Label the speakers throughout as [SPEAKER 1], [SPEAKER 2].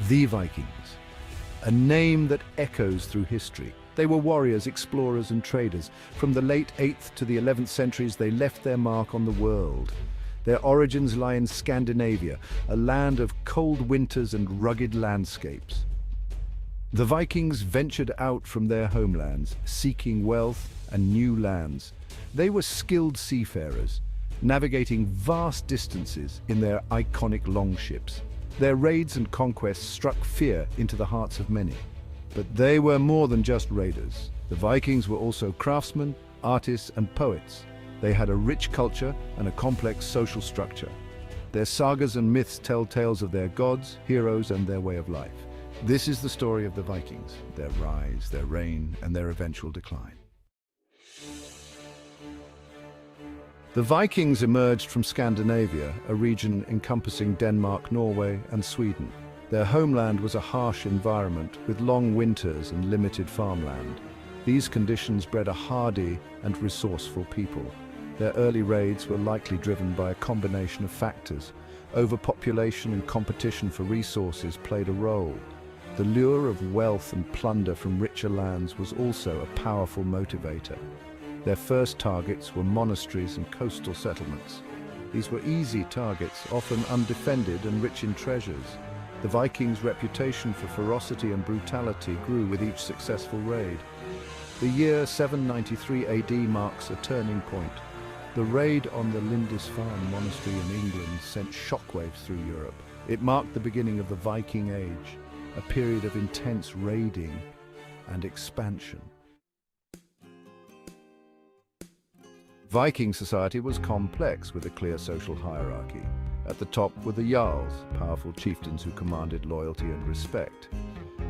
[SPEAKER 1] The Vikings, a name that echoes through history. They were warriors, explorers, and traders. From the late 8th to the 11th centuries, they left their mark on the world. Their origins lie in Scandinavia, a land of cold winters and rugged landscapes. The Vikings ventured out from their homelands, seeking wealth and new lands. They were skilled seafarers, navigating vast distances in their iconic longships. Their raids and conquests struck fear into the hearts of many. But they were more than just raiders. The Vikings were also craftsmen, artists, and poets. They had a rich culture and a complex social structure. Their sagas and myths tell tales of their gods, heroes, and their way of life. This is the story of the Vikings, their rise, their reign, and their eventual decline. The Vikings emerged from Scandinavia, a region encompassing Denmark, Norway, and Sweden. Their homeland was a harsh environment with long winters and limited farmland. These conditions bred a hardy and resourceful people. Their early raids were likely driven by a combination of factors. Overpopulation and competition for resources played a role. The lure of wealth and plunder from richer lands was also a powerful motivator. Their first targets were monasteries and coastal settlements. These were easy targets, often undefended and rich in treasures. The Vikings' reputation for ferocity and brutality grew with each successful raid. The year 793 AD marks a turning point. The raid on the Lindisfarne monastery in England sent shockwaves through Europe. It marked the beginning of the Viking Age, a period of intense raiding and expansion. Viking society was complex with a clear social hierarchy. At the top were the Jarls, powerful chieftains who commanded loyalty and respect.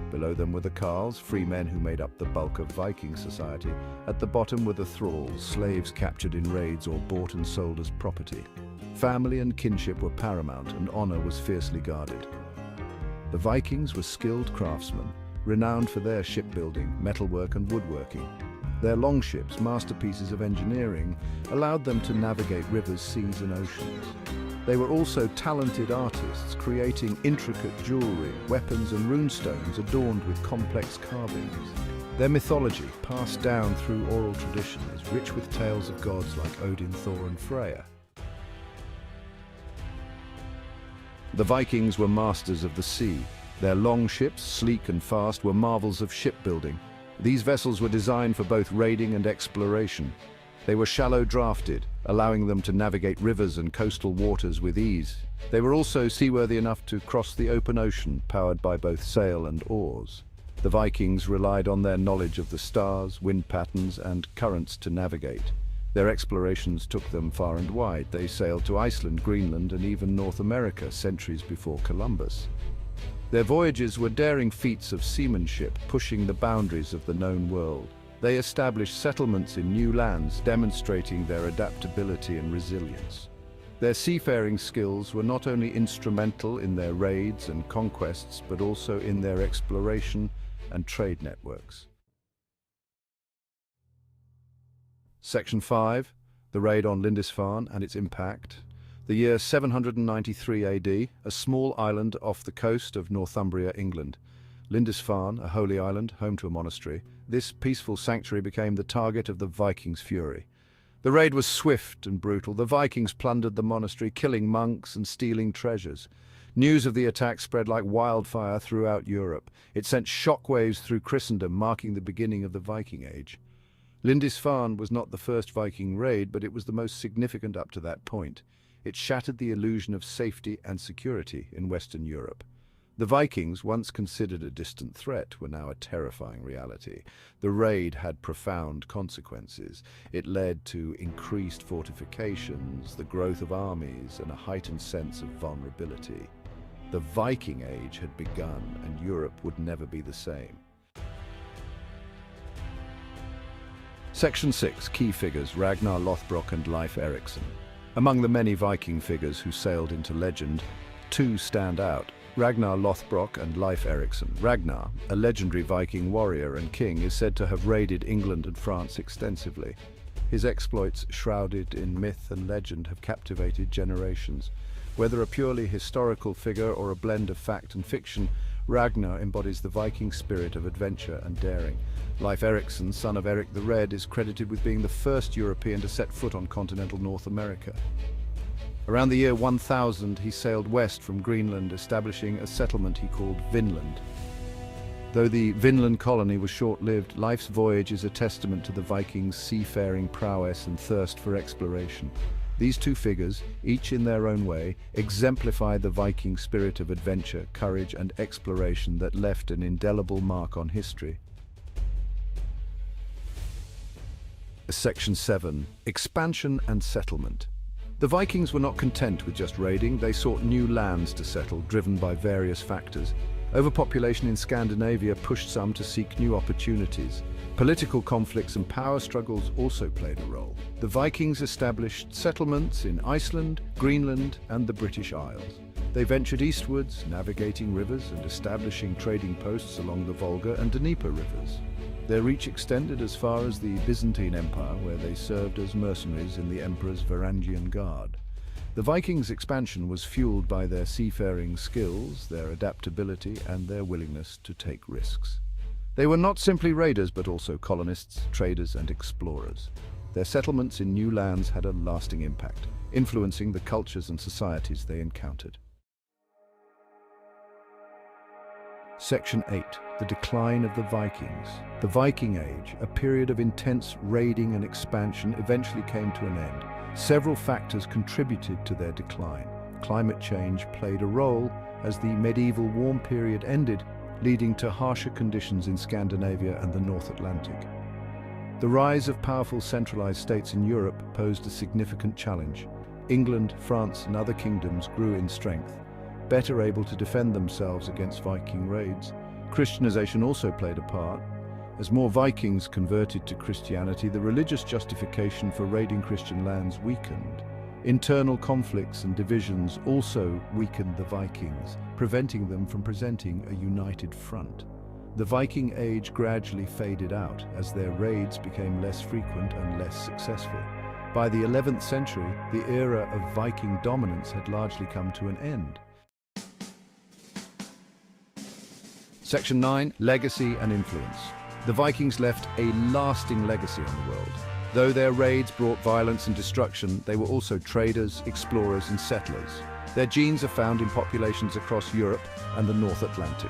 [SPEAKER 1] Below them were the Carls, free men who made up the bulk of Viking society. At the bottom were the thralls, slaves captured in raids or bought and sold as property. Family and kinship were paramount, and honor was fiercely guarded. The Vikings were skilled craftsmen, renowned for their shipbuilding, metalwork, and woodworking. Their longships, masterpieces of engineering, allowed them to navigate rivers, seas, and oceans. They were also talented artists, creating intricate jewelry, weapons, and runestones adorned with complex carvings. Their mythology, passed down through oral tradition, is rich with tales of gods like Odin, Thor, and Freya. The Vikings were masters of the sea. Their long ships, sleek and fast, were marvels of shipbuilding. These vessels were designed for both raiding and exploration. They were shallow-drafted, allowing them to navigate rivers and coastal waters with ease. They were also seaworthy enough to cross the open ocean, powered by both sail and oars. The Vikings relied on their knowledge of the stars, wind patterns, and currents to navigate. Their explorations took them far and wide. They sailed to Iceland, Greenland, and even North America centuries before Columbus. Their voyages were daring feats of seamanship, pushing the boundaries of the known world. They established settlements in new lands, demonstrating their adaptability and resilience. Their seafaring skills were not only instrumental in their raids and conquests, but also in their exploration and trade networks. Section 5. The raid on Lindisfarne and its impact. The year 793 AD, a small island off the coast of Northumbria, England. Lindisfarne, a holy island, home to a monastery. This peaceful sanctuary became the target of the Vikings' fury. The raid was swift and brutal. The Vikings plundered the monastery, killing monks and stealing treasures. News of the attack spread like wildfire throughout Europe. It sent shockwaves through Christendom, marking the beginning of the Viking Age. Lindisfarne was not the first Viking raid, but it was the most significant up to that point. It shattered the illusion of safety and security in Western Europe. The Vikings, once considered a distant threat, were now a terrifying reality. The raid had profound consequences. It led to increased fortifications, the growth of armies, and a heightened sense of vulnerability. The Viking Age had begun, and Europe would never be the same. Section 6. Key figures: Ragnar Lothbrok and Leif Erikson. Among the many Viking figures who sailed into legend, two stand out: Ragnar Lothbrok and Leif Erikson. Ragnar, a legendary Viking warrior and king, is said to have raided England and France extensively. His exploits, shrouded in myth and legend, have captivated generations. Whether a purely historical figure or a blend of fact and fiction, Ragnar embodies the Viking spirit of adventure and daring. Leif Erikson, son of Eric the Red, is credited with being the first European to set foot on continental North America. Around the year 1000, he sailed west from Greenland, establishing a settlement he called Vinland. Though the Vinland colony was short-lived, Leif's voyage is a testament to the Vikings' seafaring prowess and thirst for exploration. These two figures, each in their own way, exemplify the Viking spirit of adventure, courage, and exploration that left an indelible mark on history. Section 7. Expansion and settlement. The Vikings were not content with just raiding, they sought new lands to settle, driven by various factors. Overpopulation in Scandinavia pushed some to seek new opportunities. Political conflicts and power struggles also played a role. The Vikings established settlements in Iceland, Greenland, and the British Isles. They ventured eastwards, navigating rivers and establishing trading posts along the Volga and Dnieper rivers. Their reach extended as far as the Byzantine Empire, where they served as mercenaries in the Emperor's Varangian Guard. The Vikings' expansion was fueled by their seafaring skills, their adaptability, and their willingness to take risks. They were not simply raiders, but also colonists, traders, and explorers. Their settlements in new lands had a lasting impact, influencing the cultures and societies they encountered. Section 8. The decline of the Vikings. The Viking Age, a period of intense raiding and expansion, eventually came to an end. Several factors contributed to their decline. Climate change played a role as the medieval warm period ended, leading to harsher conditions in Scandinavia and the North Atlantic. The rise of powerful centralized states in Europe posed a significant challenge. England, France, and other kingdoms grew in strength, better able to defend themselves against Viking raids. Christianization also played a part. As more Vikings converted to Christianity, the religious justification for raiding Christian lands weakened. Internal conflicts and divisions also weakened the Vikings, preventing them from presenting a united front. The Viking Age gradually faded out as their raids became less frequent and less successful. By the 11th century, the era of Viking dominance had largely come to an end. Section 9. Legacy and influence. The Vikings left a lasting legacy on the world. Though their raids brought violence and destruction, they were also traders, explorers, and settlers. Their genes are found in populations across Europe and the North Atlantic,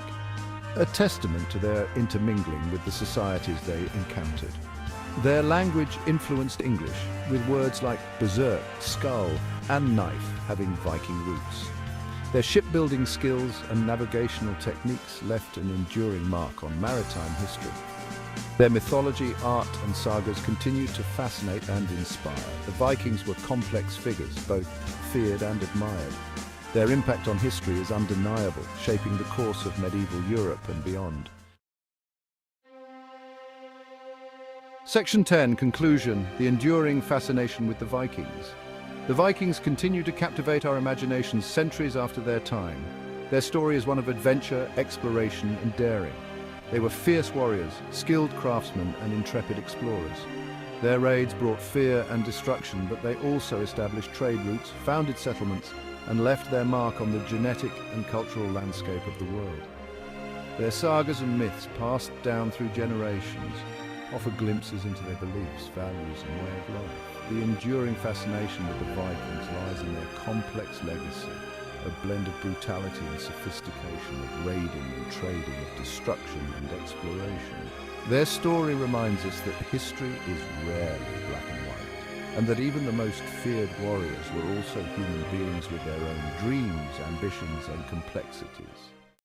[SPEAKER 1] a testament to their intermingling with the societies they encountered. Their language influenced English, with words like berserk, skull, and knife having Viking roots. Their shipbuilding skills and navigational techniques left an enduring mark on maritime history. Their mythology, art, and sagas continue to fascinate and inspire. The Vikings were complex figures, both feared and admired. Their impact on history is undeniable, shaping the course of medieval Europe and beyond. Section 10. Conclusion. The enduring fascination with the Vikings. The Vikings continue to captivate our imaginations centuries after their time. Their story is one of adventure, exploration, and daring. They were fierce warriors, skilled craftsmen, and intrepid explorers. Their raids brought fear and destruction, but they also established trade routes, founded settlements, and left their mark on the genetic and cultural landscape of the world. Their sagas and myths, passed down through generations, offer glimpses into their beliefs, values, and way of life. The enduring fascination with the Vikings lies in their complex legacy, a blend of brutality and sophistication, of raiding and trading, of destruction and exploration. Their story reminds us that history is rarely black and white, and that even the most feared warriors were also human beings with their own dreams, ambitions, and complexities.